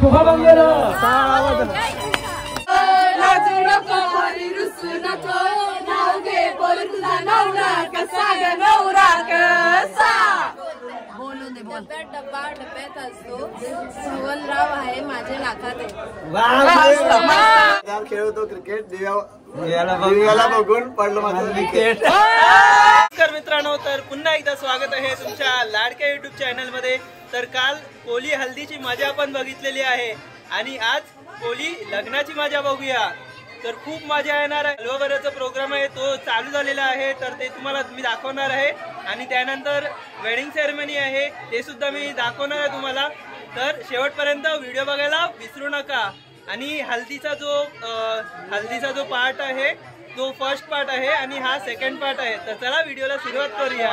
शुभमंगल डब्बा डब्यात असतो सुवनराव आहे माझ्या नाकात खेळतो क्रिकेट दिव्याला बघून पडलो माझं विकेट। नमस्कार मित्रांनो, तर पुन्हा एकदा स्वागत आहे तुमच्या लाडक्या युट्यूब चॅनल मध्ये। तर काल कोली हल्दीची मजा आपण बघितलेली आहे आणि आज कोली लग्नाची मजा बघूया। तर खूप मजा येणार आहे। हलवाबराचा प्रोग्राम आहे तो चालू झालेला आहे, तर ते तुम्हाला मी दाखवणार आहे आणि त्यानंतर वेडिंग सेरेमनी आहे ते सुद्धा मी दाखवणार आहे तुम्हाला। तर शेवटपर्यंत व्हिडिओ बघायला विसरू नका। आणि हल्दीचा जो पार्ट आहे तो फर्स्ट पार्ट आहे आणि हा सेकंड पार्ट आहे। तर चला व्हिडिओला सुरुवात करूया।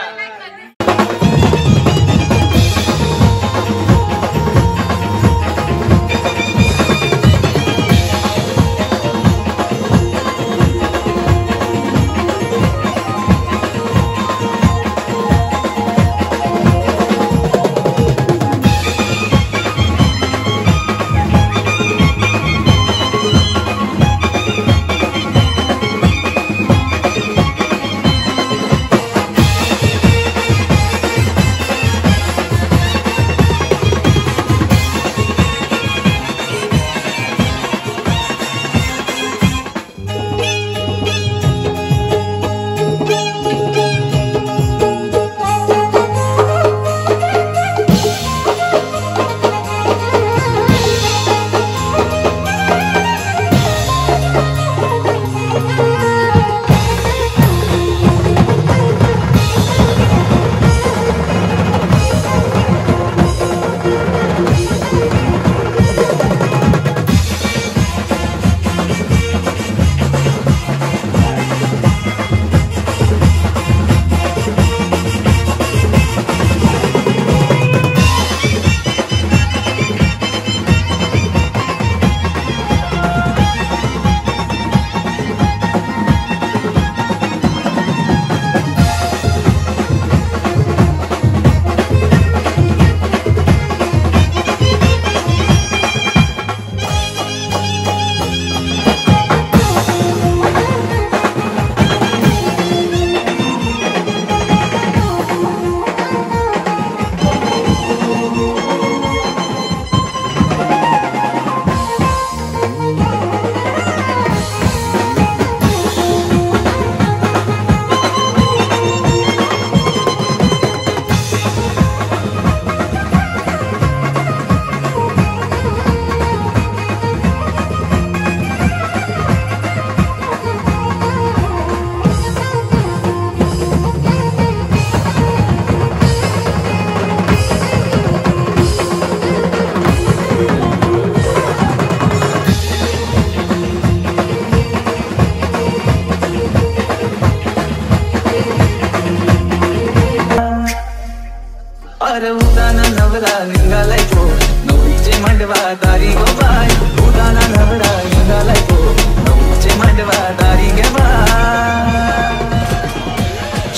उदाना नवरा निघालाय तो नवरीचे मांडवा दारी गो बाय। उदाना नवरा निघालाय तो नवरीचे मांडवा दारी गे बाय।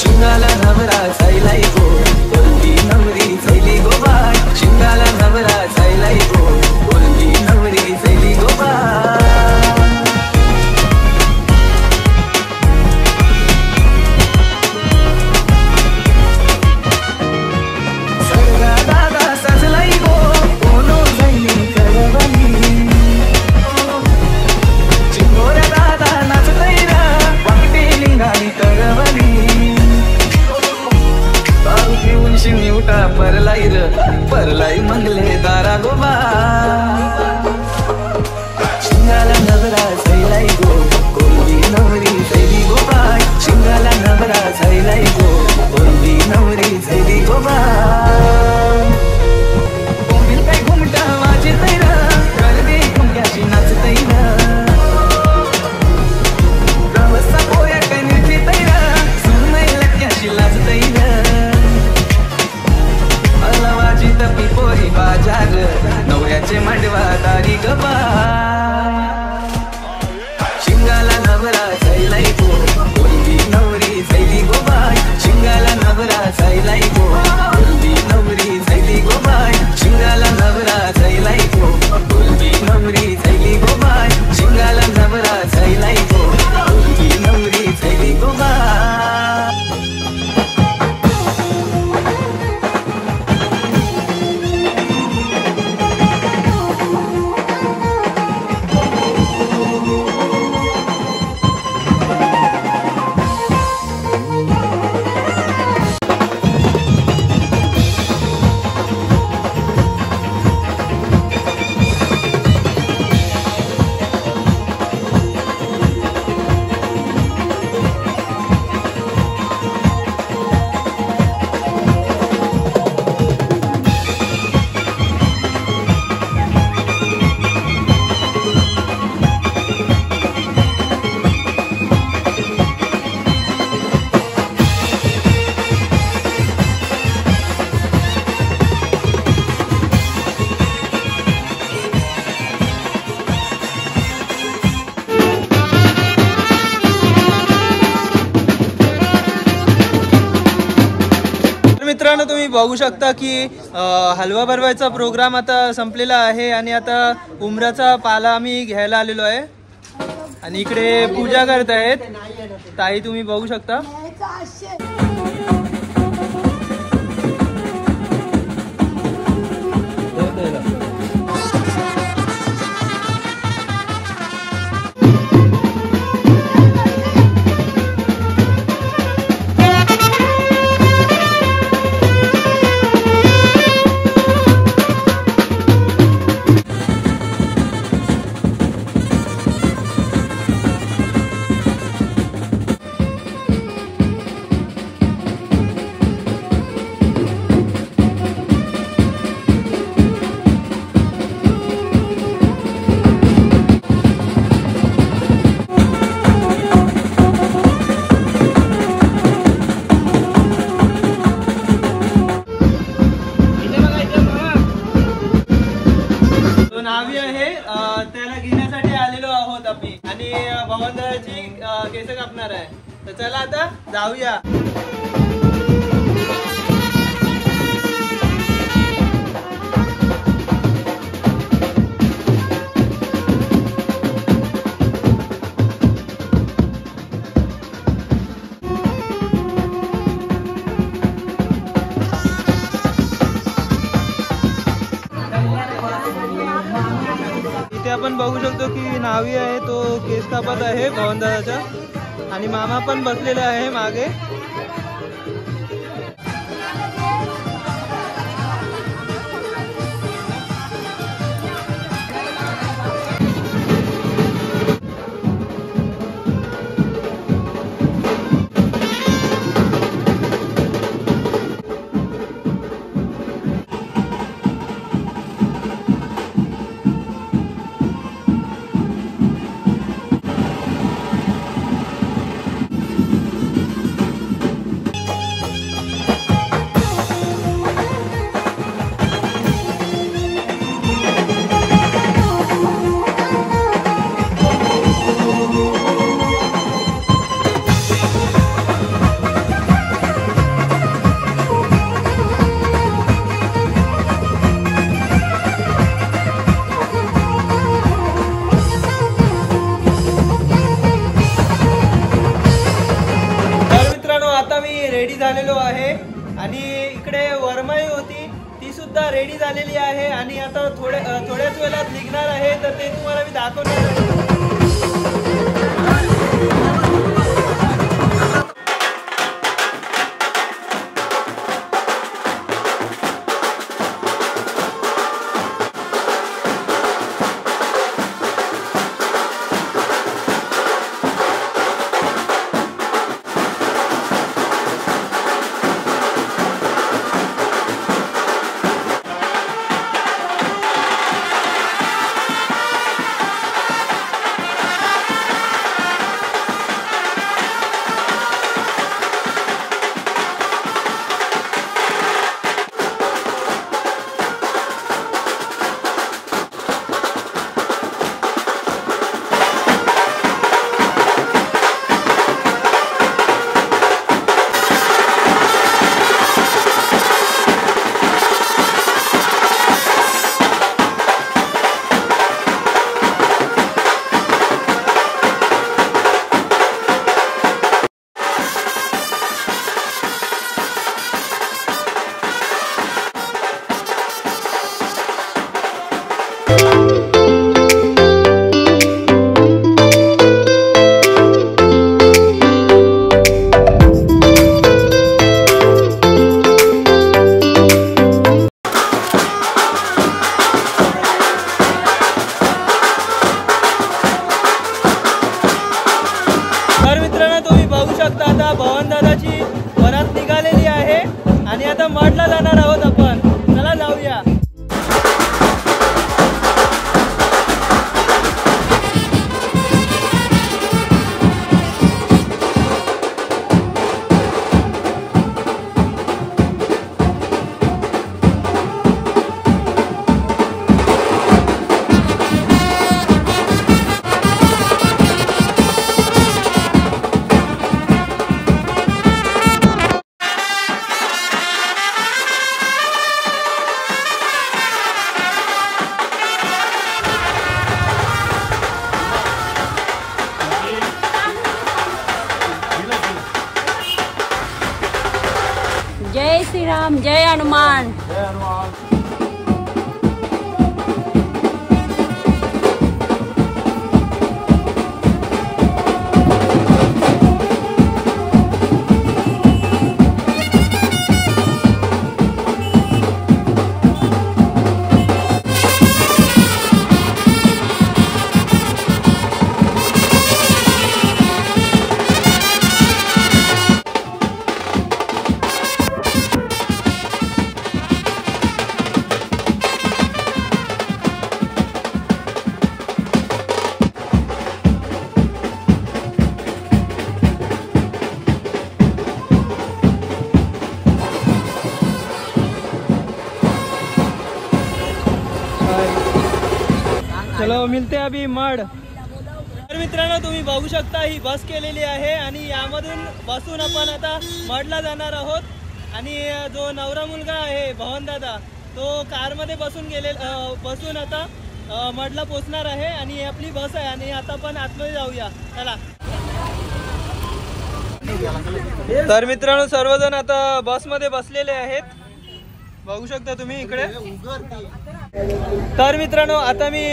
शिंगाला नवरा सायलाई गो कोणती नवरी सैली गो बाय। शिंगाला नवरा सायलाई गो कोणती नवरी सैली गो बाय। परलाई मंगले दारा गोबा। शिंगाला नवरा सैलाई गो कोणती नवरी सैली गोबा। शिंगाला नवरा सैलाई गो कोणती नवरी सैली गोबा। कोंबील काय घुमटा वाजतय र करदे घुमक्याची नाचतय र। रवसा पोया काय निठीतय र सुनय लक्याची लाजतय र। पिपोरी बाजार नवऱ्याचे मांडवा दारी गबा। शिंगाला नवरा सैलाई गो कोणती नवरी सैली गो बाय। शिंगाला नवरा सैलाई गो कोणती नवरी सैली गो बाय। शिंगाला नवरा सैलाई गो मित्रांनो, तुम्ही बघू शकता की हलवा बनवायचा प्रोग्राम आता संपलेला आहे आणि आता उमराचा पाला आम्ही घ्यायला आलेलो आहे आणि इकडे पूजा करत आहेत ताई, तुम्ही बघू शकता. नावी आहे त्याला घेण्यासाठी आलेलो आहोत आम्ही आणि भवनदाची केस कापणार आहे. तर चला आता जाऊया. इथे आपण बघू शकतो की नावी आहे तो केस कापत आहे भवनदादाचा आणि मामा पण बसलेला आहे मागे. रेडी झालेलो आहे आणि इकडे वरमाई होती ती सुद्धा रेडी झालेली आहे आणि आता थोड्याच वेळात निघणार आहे. तर ते तुम्हाला मी दाखवणार आहे. राम जय हनुमान। जय हनुमान। चलो मिलते अभी मड। तर मित्रांनो तुम्ही बघू शकता ही बस केलेली आहे आणि यामधून बसून आपण आता मडला जाणार आहोत। आणि जो नवरा मुलगा आहे भवन दादा तो कारमध्ये बसून आता मडला पोहोचणार आहे आणि ही आपली बस आहे आणि आता आपण आतमध्ये जाऊया चला। तर मित्रांनो सर्वजण आता बसमध्ये बसलेले आहेत, बघू शकता तुम्ही इकडे। तर मित्रांनो आता मी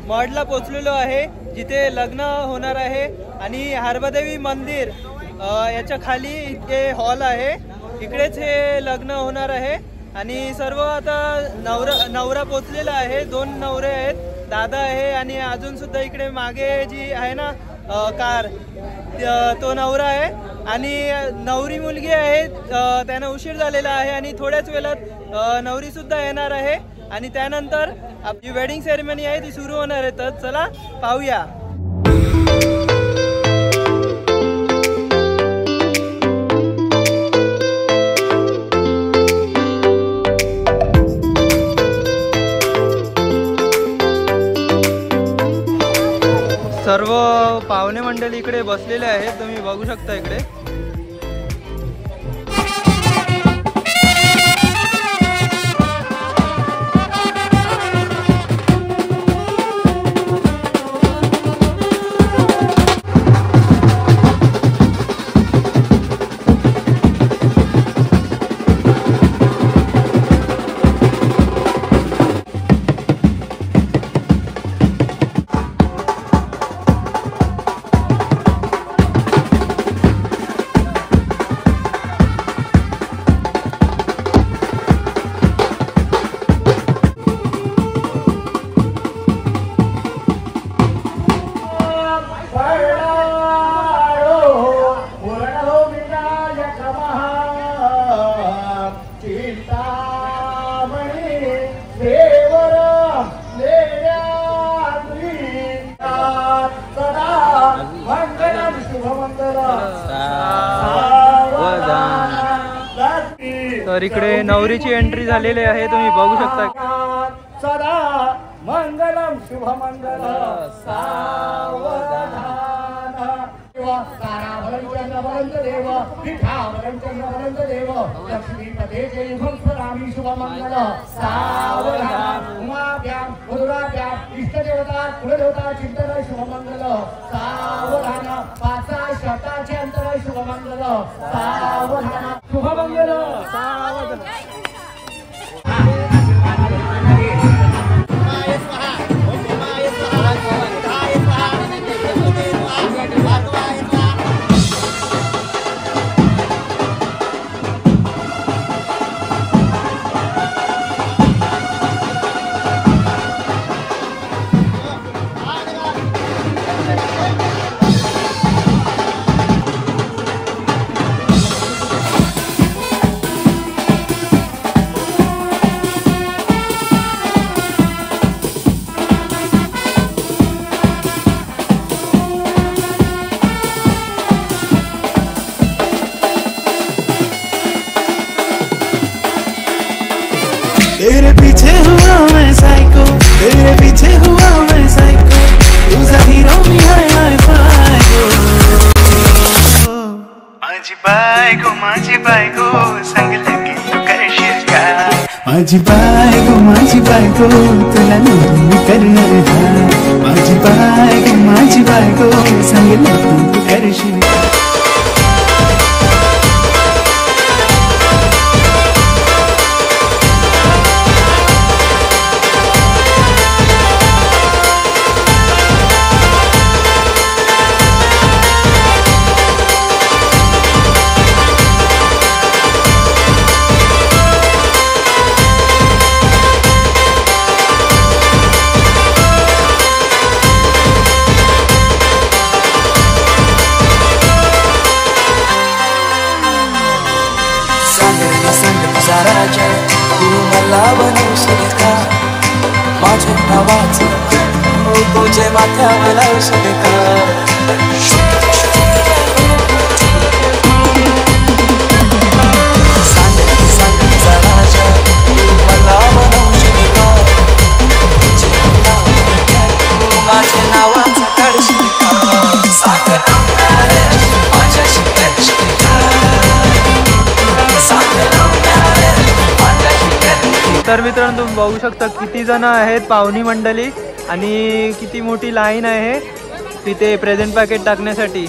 मडला पोहोचलेलो आहे जिथे लग्न होणार आहे आणि हरबादेवी मंदिर याच्या खाली इथे हॉल आहे, इकडेच हे लग्न होणार आहे। आणि सर्व आता नवरा पोहोचलेला आहे, 2 नवरे आहेत, दादा आहे आणि अजून सुद्धा इकडे मागे जी आहे ना कार तो नवरा आहे आणि नवरी मुलगी आहे, त्यांना उशीर झालेला आहे आणि थोड्याच वेळात नवरी सुद्धा येणार आहे आणि त्यानंतर आपली वेडिंग सेरेमनी आहे ती सुरू होणार आहे। तर चला पाहूया। सर्व पाहुणे मंडळी इकडे बसलेले आहेत, तुम्ही बघू शकता इकडे। तर इकडे नवरीची एंट्री झालेली आहे, तुम्ही बघू शकता। सदा मंगलम शुभमंगल सावधान देव देव लक्ष्मीपदे जयुगं स्वरामी शुभमंगल सावधान उमाभ्याम मधुराभ्याम इष्टदेवता कुलदेवता चिंतन शुभमंगल सावधान 5 शताचे अंतर शुभमंगल सावधान शुभमंगल सावधान। तेरे पीछे हुआ मैं साइको, तेरे पीछे हुआ मैं साइको, तुझा हीरो मी हाय फायगो। माझी बायको संग लगे तू करशील का, माझी बायको तुला मी करणार हा, माझी बायको संग लगे तू करशील का। तुझे माथ्यावर औषध का तर मित्रांनो तुम्ही बघू शकता किती जण आहेत पाहुणी मंडळी आणि किती मोठी लाईन आहे तिथे प्रेझेंट पॅकेट टाकण्यासाठी.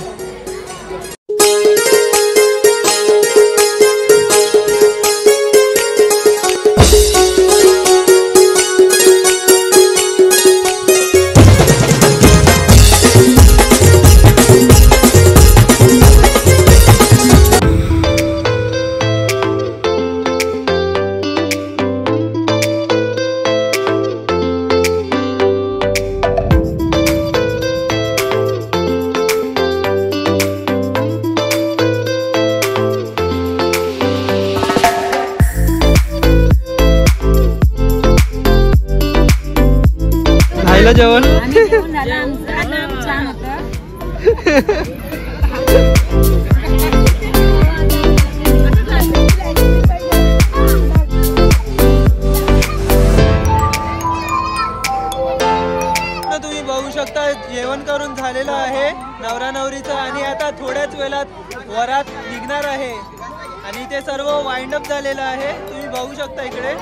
जेवण तुम्ही बघू शकता जेवण करून झालेलं आहे नवरा नवरीचं आणि आता थोड्याच वेळात वरात निघणार आहे आणि ते सर्व वाइंड अप झालेलं आहे. तुम्ही बघू शकता इकडे.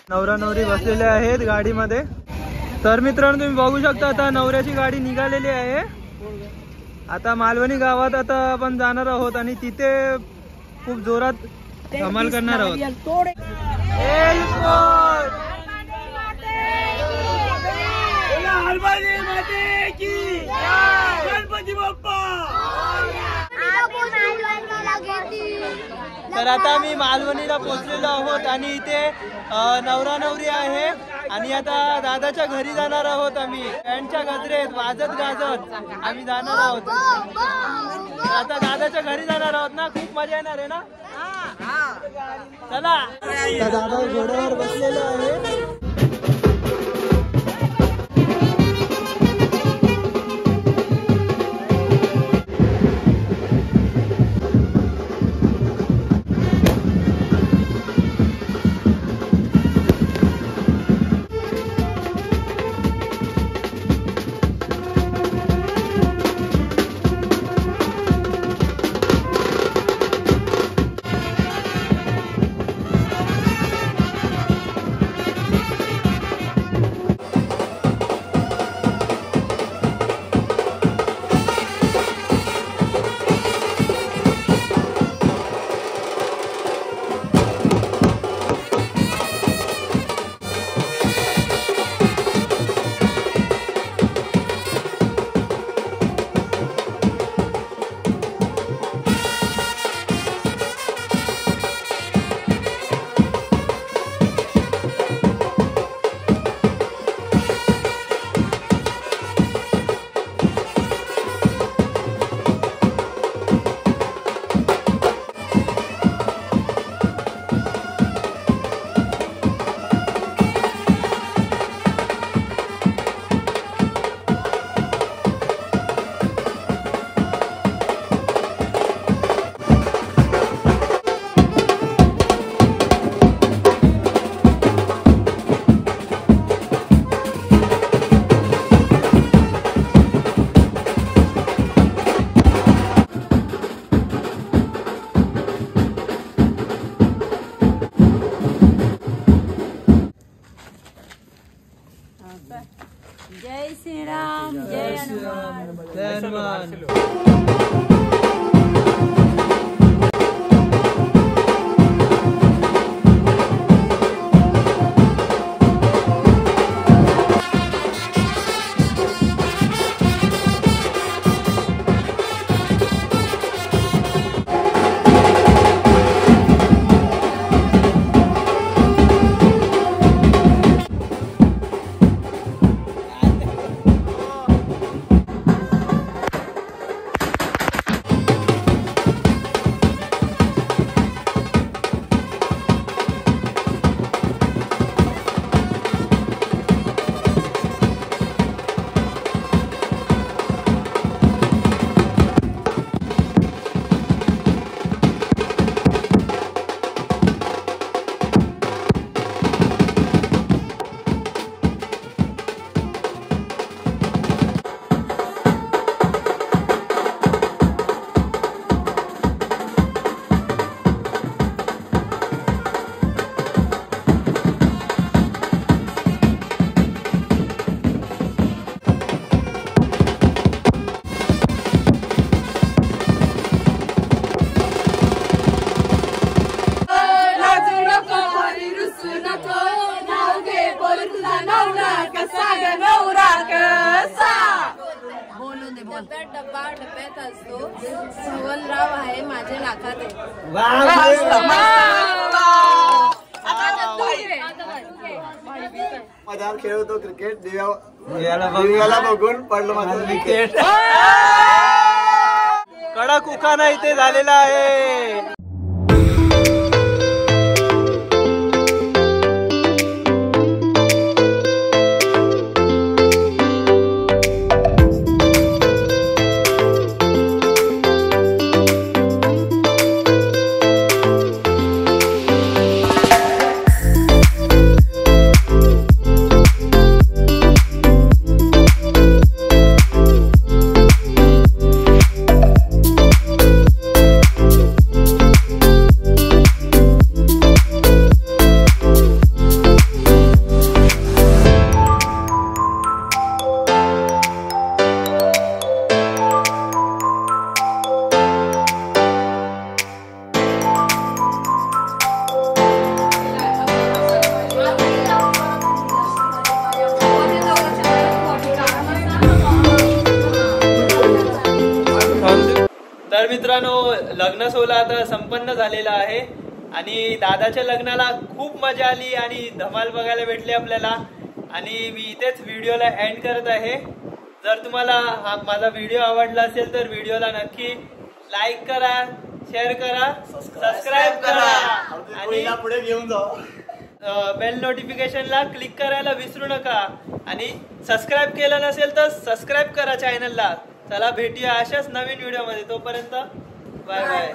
नवरा नवरी बसलेले आहेत गाडीमध्ये. तर मित्रांनो तुम्ही बघू शकता आता नवऱ्याची गाडी निघालेली आहे. आता मालवणी गावात आता आपण जाणार आहोत आणि तिथे खूप जोरात धमाल करणार आहोत. गणपती बाप्पा. तर आता आम्ही मालवणीला पोहोचलेलो आहोत आणि इथे नवरा नवरी आहे आणि आता दादाच्या घरी जाणार आहोत. आम्ही बँडच्या गजरेत वाजत गाजत आम्ही जाणार आहोत. आता दादाच्या घरी जाणार आहोत ना. खूप मजा येणार आहे ना. चला. दादा घोड्यावर बसलेलो आहे. जय श्री राम, जय हनुमान। जय हनुमान। डब्यात डब्बा डब्यात असतो, सुवलराव आहे माझ्या लाखात आहे। माझा खेळतो क्रिकेट, दिव्याला बघून पडलं माझं विकेट। कडक उखाणा इथे झालेला आहे। तर मित्रांनो, लग्न सोहळा आता संपन्न झालेला आहे आणि दादाच्या लग्नाला खूप मजा आली आणि धमाल बघायला भेटली आपल्याला। आणि मी इथेच व्हिडिओला एंड करत आहे। जर तुम्हाला हा माझा व्हिडिओ आवडला असेल तर व्हिडिओला नक्की लाईक करा, शेअर करा, सबस्क्राईब करा आणि पुढे घेऊन जाऊ। बेल नोटिफिकेशनला क्लिक करायला विसरू नका। आणि सबस्क्राईब केलं नसेल तर सबस्क्राईब करा चॅनलला। चला भेटूया अशाच नवीन व्हिडिओ मध्ये, तोपर्यंत बाय बाय।